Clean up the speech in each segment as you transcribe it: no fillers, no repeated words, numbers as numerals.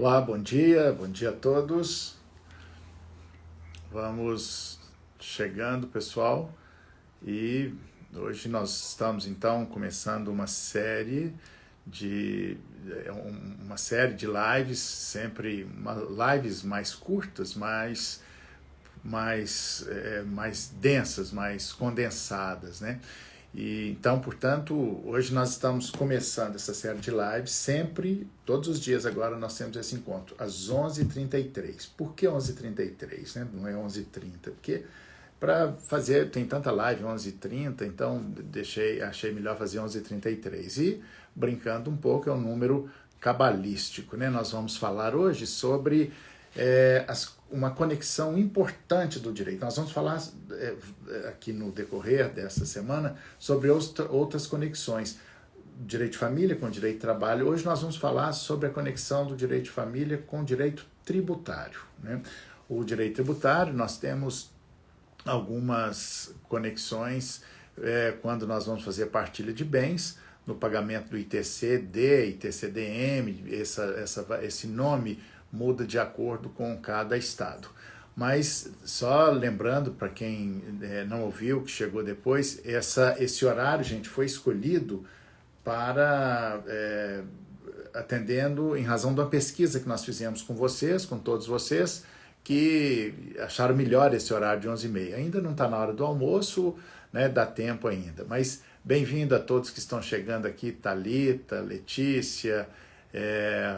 Olá, bom dia a todos. Vamos chegando, pessoal, e hoje nós estamos então começando uma série de lives, sempre lives mais curtas, mais densas, mais condensadas, né? E então, portanto, hoje nós estamos começando essa série de lives, sempre, todos os dias agora nós temos esse encontro, às 11h33. Por que 11h33, né? Não é 11h30, porque para fazer, tem tanta live 11h30, então achei melhor fazer 11h33. E, brincando um pouco, é um número cabalístico, né? Nós vamos falar hoje sobre uma conexão importante do direito. Nós vamos falar aqui no decorrer dessa semana sobre outras conexões. Direito de família com direito de trabalho. Hoje nós vamos falar sobre a conexão do direito de família com o direito tributário, né? O direito tributário, nós temos algumas conexões quando nós vamos fazer a partilha de bens, no pagamento do ITC-D, ITC-DM, esse nome muda de acordo com cada estado. Mas só lembrando, para quem não ouviu, que chegou depois, esse horário, gente, foi escolhido para atendendo em razão de uma pesquisa que nós fizemos com vocês, com todos vocês, que acharam melhor esse horário de 11h30. Ainda não está na hora do almoço, né, dá tempo ainda. Mas bem-vindo a todos que estão chegando aqui, Thalita, Letícia,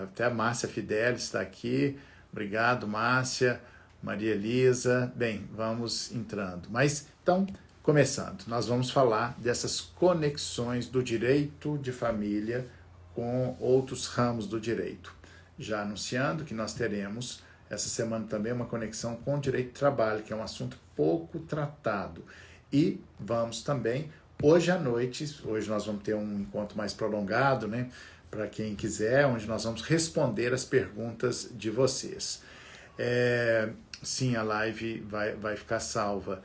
até a Márcia Fidelis está aqui. Obrigado, Márcia, Maria Elisa. Bem, vamos entrando. Mas, então, começando, nós vamos falar dessas conexões do direito de família com outros ramos do direito. Já anunciando que nós teremos essa semana também uma conexão com o direito de trabalho, que é um assunto pouco tratado. E vamos também, hoje à noite, hoje nós vamos ter um encontro mais prolongado, né? Para quem quiser, onde nós vamos responder as perguntas de vocês. Sim, a live vai ficar salva.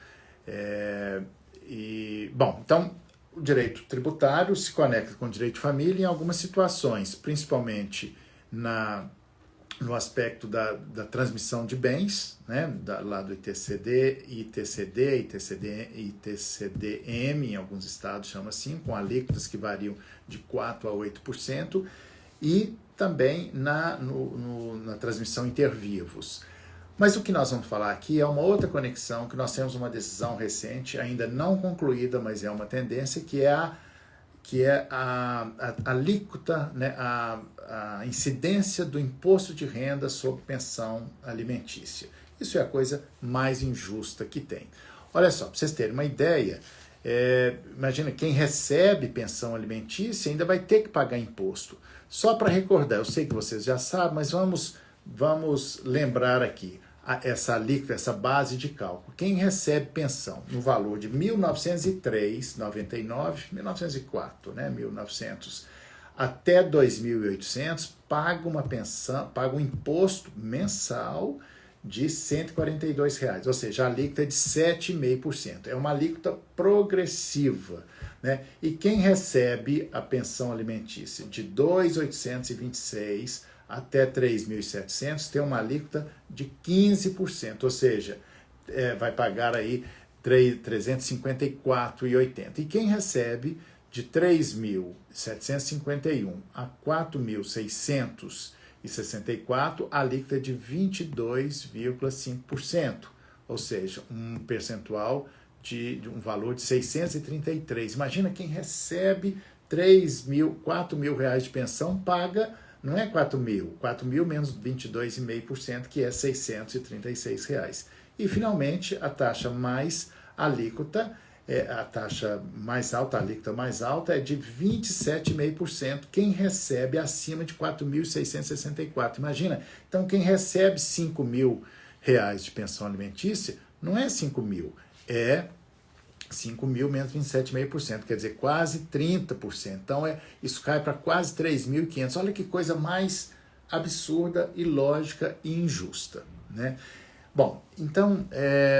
Bom, então, o direito tributário se conecta com o direito de família em algumas situações, principalmente no aspecto da transmissão de bens, né, lá do ITCD, ITCDM, em alguns estados chama assim, com alíquotas que variam de 4% a 8%, e também na transmissão intervivos. Mas o que nós vamos falar aqui é uma outra conexão, que nós temos uma decisão recente, ainda não concluída, mas é uma tendência, que é a alíquota, né, a incidência do imposto de renda sobre pensão alimentícia. Isso é a coisa mais injusta que tem. Olha só, para vocês terem uma ideia, imagina, quem recebe pensão alimentícia ainda vai ter que pagar imposto. Só para recordar, eu sei que vocês já sabem, mas vamos lembrar aqui essa alíquota, essa base de cálculo. Quem recebe pensão no valor de 1903,99, 1904, né, 1900, até 2.800, paga um imposto mensal de R$ 142, ou seja, a alíquota é de 7,5%. É uma alíquota progressiva, né? E quem recebe a pensão alimentícia de 2.826 até 3.700 tem uma alíquota de 15%, ou seja, vai pagar aí 354,80. E quem recebe de 3.751 a 4.664, a alíquota é de 22,5%, ou seja, um percentual de um valor de 633. Imagina quem recebe 4 mil reais de pensão, paga, não é 4 mil menos 22,5%, que é 636 reais. E, finalmente, a taxa mais alíquota, a taxa mais alta, a alíquota mais alta é de 27,5%, quem recebe acima de 4.664. Imagina, então quem recebe 5 mil reais de pensão alimentícia, não é 5 mil, é 5 mil menos 27,5%, quer dizer, quase 30%. Então, isso cai para quase 3.500. Olha que coisa mais absurda, ilógica e injusta, né? Bom, então,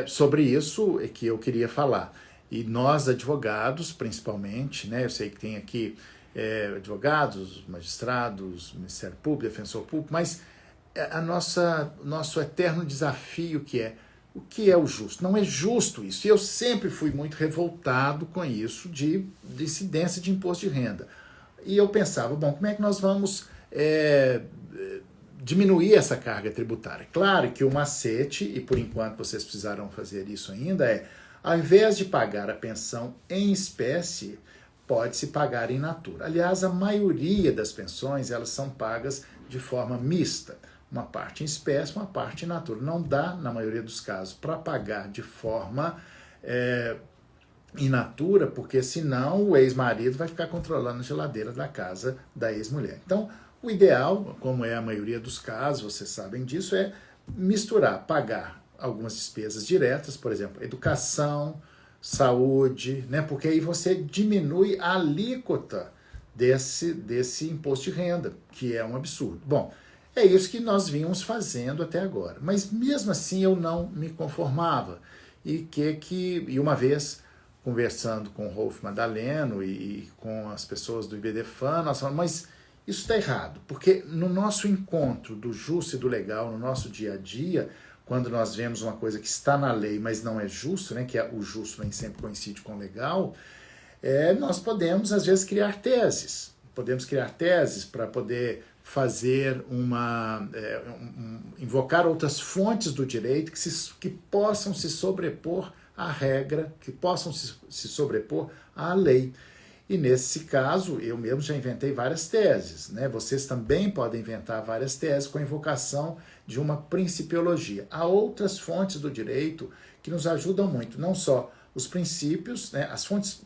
sobre isso é que eu queria falar. E nós, advogados, principalmente, né, eu sei que tem aqui advogados, magistrados, Ministério Público, Defensor Público, mas nosso eterno desafio que é o que é o justo? Não é justo isso. E eu sempre fui muito revoltado com isso de incidência de imposto de renda. E eu pensava, bom, como é que nós vamos diminuir essa carga tributária? Claro que o macete, e por enquanto vocês precisaram fazer isso ainda, ao invés de pagar a pensão em espécie, pode-se pagar in natura. Aliás, a maioria das pensões, elas são pagas de forma mista. Uma parte em espécie, uma parte in natura. Não dá, na maioria dos casos, para pagar de forma in natura, porque senão o ex-marido vai ficar controlando a geladeira da casa da ex-mulher. Então, o ideal, como é a maioria dos casos, vocês sabem disso, é misturar, pagar algumas despesas diretas, por exemplo, educação, saúde, né? Porque aí você diminui a alíquota desse imposto de renda, que é um absurdo. Bom, é isso que nós vínhamos fazendo até agora. Mas mesmo assim eu não me conformava. E uma vez, conversando com o Rolf Madaleno e com as pessoas do IBDFAN, nós falamos, mas isso está errado, porque no nosso encontro do justo e do legal, no nosso dia a dia, quando nós vemos uma coisa que está na lei, mas não é justo, né, que é o justo nem sempre coincide com o legal, nós podemos, às vezes, criar teses. Podemos criar teses para poder fazer invocar outras fontes do direito que possam se sobrepor à regra, que possam se sobrepor à lei. E nesse caso, eu mesmo já inventei várias teses, né? Vocês também podem inventar várias teses com a invocação de uma principiologia. Há outras fontes do direito que nos ajudam muito, não só os princípios, né? As fontes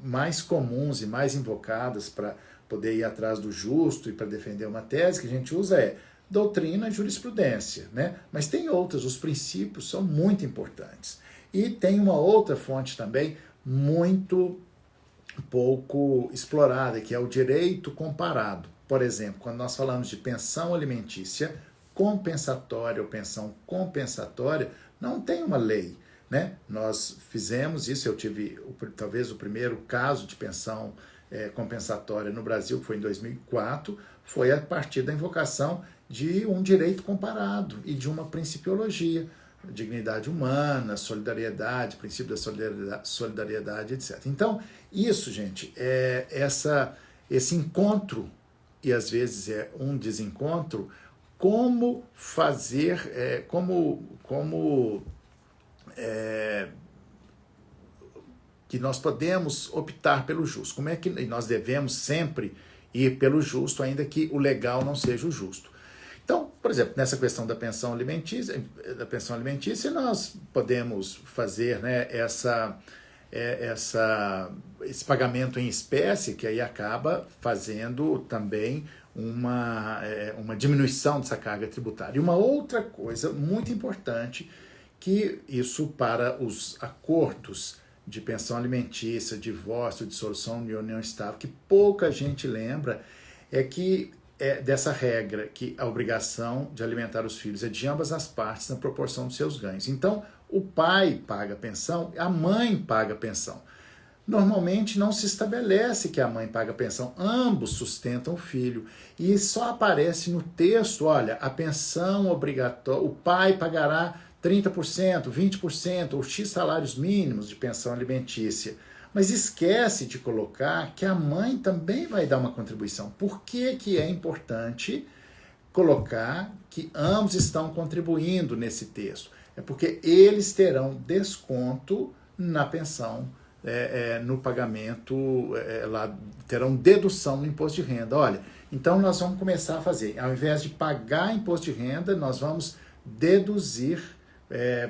mais comuns e mais invocadas para poder ir atrás do justo e para defender uma tese que a gente usa doutrina e jurisprudência, né? Mas tem outras, os princípios são muito importantes. E tem uma outra fonte também muito pouco explorada, que é o direito comparado. Por exemplo, quando nós falamos de pensão alimentícia compensatória ou pensão compensatória, não tem uma lei, né? Nós fizemos isso, eu tive talvez o primeiro caso de pensão compensatória no Brasil, que foi em 2004, foi a partir da invocação de um direito comparado e de uma principiologia, dignidade humana, solidariedade, princípio da solidariedade, etc. Então, isso, gente, esse encontro, e às vezes é um desencontro, como fazer, que nós podemos optar pelo justo. Como é que nós devemos sempre ir pelo justo, ainda que o legal não seja o justo. Então, por exemplo, nessa questão da pensão alimentícia, nós podemos fazer, né, esse pagamento em espécie, que aí acaba fazendo também uma diminuição dessa carga tributária. E uma outra coisa muito importante, que isso para os acordos de pensão alimentícia, divórcio, dissolução de união estável, que pouca gente lembra, é que dessa regra que a obrigação de alimentar os filhos é de ambas as partes na proporção dos seus ganhos. Então, o pai paga a pensão, a mãe paga a pensão. Normalmente não se estabelece que a mãe paga a pensão, ambos sustentam o filho. E só aparece no texto, olha, a pensão obrigatória, o pai pagará 30%, 20% ou X salários mínimos de pensão alimentícia. Mas esquece de colocar que a mãe também vai dar uma contribuição. Por que é importante colocar que ambos estão contribuindo nesse texto? É porque eles terão desconto na pensão, no pagamento, terão dedução no imposto de renda. Olha, então nós vamos começar a fazer, ao invés de pagar imposto de renda, nós vamos deduzir,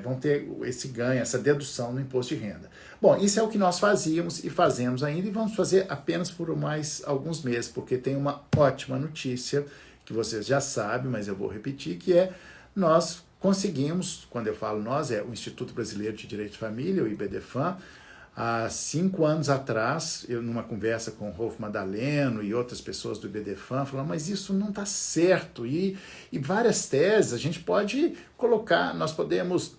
vão ter esse ganho, essa dedução no imposto de renda. Bom, isso é o que nós fazíamos e fazemos ainda, e vamos fazer apenas por mais alguns meses, porque tem uma ótima notícia, que vocês já sabem, mas eu vou repetir, que nós conseguimos, quando eu falo nós, o Instituto Brasileiro de Direito de Família, o IBDFAN, há 5 anos atrás, eu numa conversa com o Rolf Madaleno e outras pessoas do IBDFAN, falando, mas isso não está certo, e várias teses a gente pode colocar, nós podemos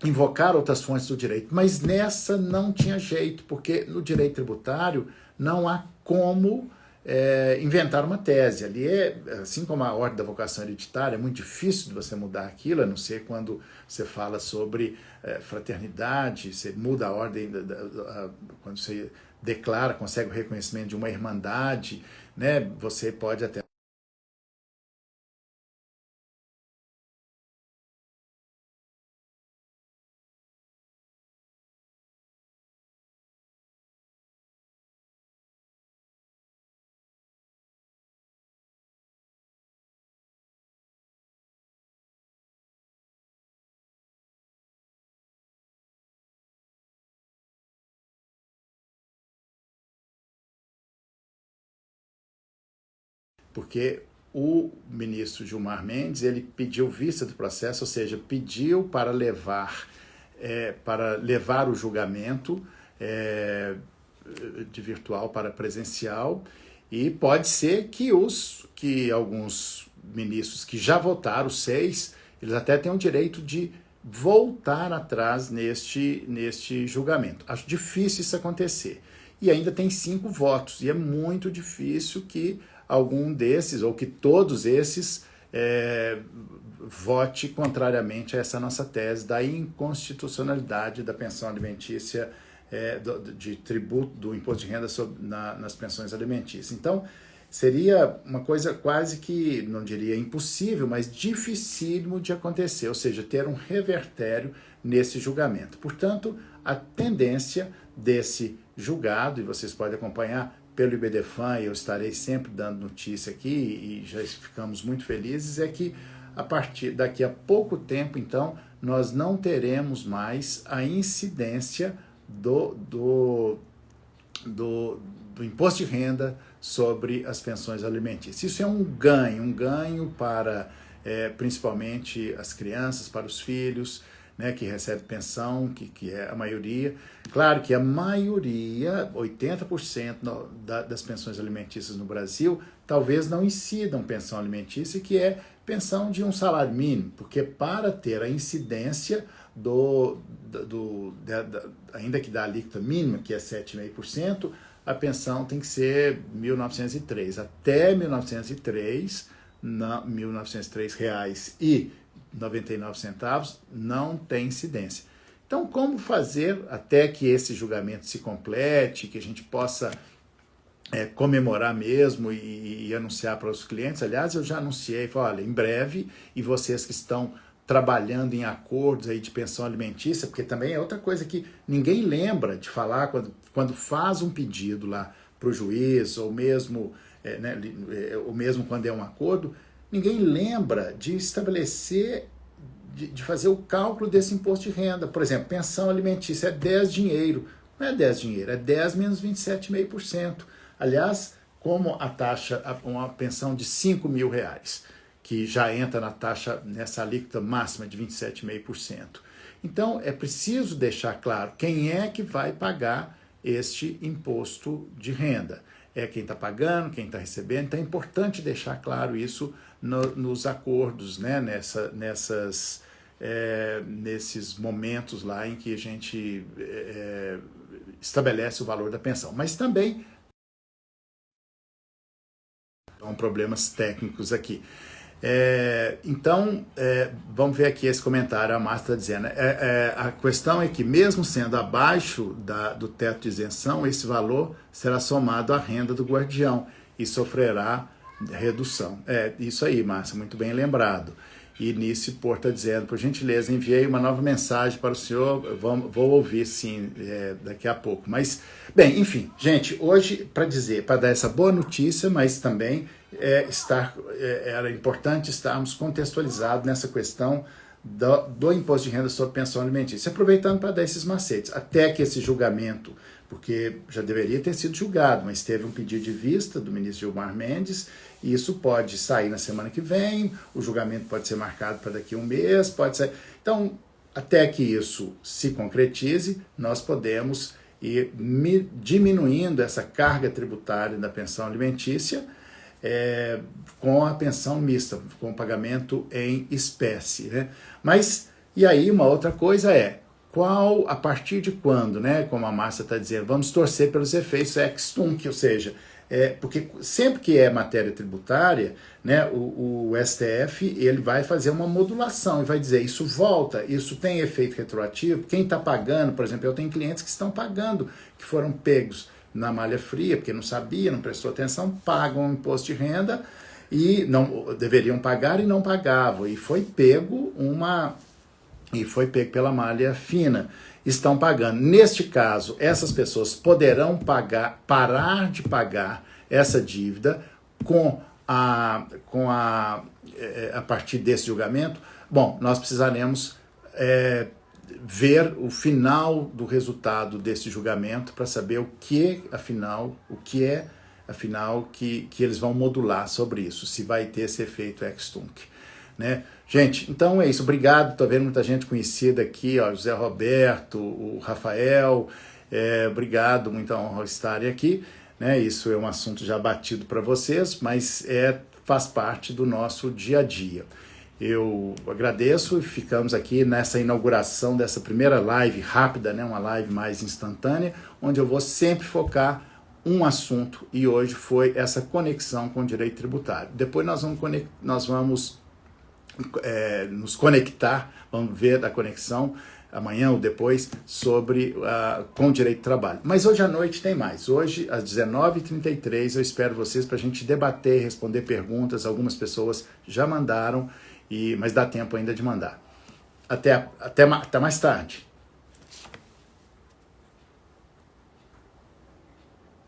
invocar outras fontes do direito, mas nessa não tinha jeito, porque no direito tributário não há como inventar uma tese. Ali assim como a ordem da vocação hereditária, é muito difícil de você mudar aquilo, a não ser quando você fala sobre fraternidade, você muda a ordem, quando você declara, consegue o reconhecimento de uma irmandade, né? Você pode até porque o ministro Gilmar Mendes, ele pediu vista do processo, ou seja, pediu para levar o julgamento de virtual para presencial, e pode ser que alguns ministros que já votaram, 6, eles até têm o direito de voltar atrás neste julgamento. Acho difícil isso acontecer. E ainda tem 5 votos, e é muito difícil que algum desses, ou que todos esses, vote contrariamente a essa nossa tese da inconstitucionalidade da pensão alimentícia, de tributo do imposto de renda nas pensões alimentícias. Então, seria uma coisa quase que, não diria impossível, mas dificílimo de acontecer, ou seja, ter um revertério nesse julgamento. Portanto, a tendência desse julgado, e vocês podem acompanhar pelo IBDFAN, e eu estarei sempre dando notícia aqui, e já ficamos muito felizes, é que a partir daqui a pouco tempo, então, nós não teremos mais a incidência do imposto de renda sobre as pensões alimentícias. Isso é um ganho para principalmente as crianças, para os filhos, né, que recebem pensão, que é a maioria. Claro que a maioria, 80% das pensões alimentícias no Brasil, talvez não incidam pensão alimentícia, que é pensão de um salário mínimo, porque para ter a incidência ainda que da alíquota mínima, que é 7,5%, a pensão tem que ser 1.903. Até 1903, R$ 1.903,99 não tem incidência. Então, como fazer até que esse julgamento se complete, que a gente possa comemorar mesmo e anunciar para os clientes? Aliás, eu já anunciei, falei, olha, em breve, e vocês que estão trabalhando em acordos aí de pensão alimentícia, porque também é outra coisa que ninguém lembra de falar quando faz um pedido lá para o juiz, ou mesmo quando é um acordo, ninguém lembra de estabelecer, de fazer o cálculo desse imposto de renda. Por exemplo, pensão alimentícia é 10 dinheiro, não é 10 dinheiro, é 10 menos 27,5%. Aliás, como a taxa, uma pensão de R$5.000, que já entra na taxa, nessa alíquota máxima de 27,5%. Então, é preciso deixar claro quem é que vai pagar este imposto de renda. É quem está pagando, quem está recebendo. Então, é importante deixar claro isso nos acordos, né? Nesses momentos lá em que a gente estabelece o valor da pensão. Mas também são problemas técnicos aqui. Então, vamos ver aqui esse comentário, a Márcia está dizendo, a questão é que mesmo sendo abaixo do teto de isenção, esse valor será somado à renda do guardião e sofrerá redução. Isso aí, Márcia, muito bem lembrado. E Nice Porto está dizendo, por gentileza, enviei uma nova mensagem para o senhor, vou ouvir sim daqui a pouco. Mas, bem, enfim, gente, hoje para dar essa boa notícia, mas também era importante estarmos contextualizados nessa questão do imposto de renda sobre pensão alimentícia, aproveitando para dar esses macetes, até que esse julgamento, porque já deveria ter sido julgado, mas teve um pedido de vista do ministro Gilmar Mendes, e isso pode sair na semana que vem, o julgamento pode ser marcado para daqui a um mês, pode ser. Então, até que isso se concretize, nós podemos ir diminuindo essa carga tributária da pensão alimentícia, com a pensão mista, com o pagamento em espécie, né? Mas, e aí uma outra coisa a partir de quando, né? Como a Márcia está dizendo, vamos torcer pelos efeitos ex-tunc, ou seja, porque sempre que é matéria tributária, né, o STF ele vai fazer uma modulação e vai dizer isso volta, isso tem efeito retroativo. Quem está pagando, por exemplo, eu tenho clientes que estão pagando, que foram pegos na malha fria, porque não sabia, não prestou atenção, pagam imposto de renda e não deveriam pagar e não pagavam. E foi pego pela malha fina. Estão pagando. Neste caso, essas pessoas poderão parar de pagar essa dívida a partir desse julgamento. Bom, nós precisaremos ver o final do resultado desse julgamento para saber o que eles vão modular sobre isso, se vai ter esse efeito ex-tunc, né? Gente, então é isso, obrigado, tô vendo muita gente conhecida aqui, ó, José Roberto, o Rafael, obrigado, muita honra estarem aqui, né? Isso é um assunto já batido para vocês, mas faz parte do nosso dia a dia. Eu agradeço e ficamos aqui nessa inauguração dessa primeira live rápida, né? Uma live mais instantânea, onde eu vou sempre focar um assunto, e hoje foi essa conexão com o direito tributário. Depois nós vamos nos conectar, vamos ver a conexão amanhã ou depois com o direito do trabalho. Mas hoje à noite tem mais. Hoje, às 19h33, eu espero vocês para a gente debater, responder perguntas. Algumas pessoas já mandaram, mas dá tempo ainda de mandar. Até mais tarde.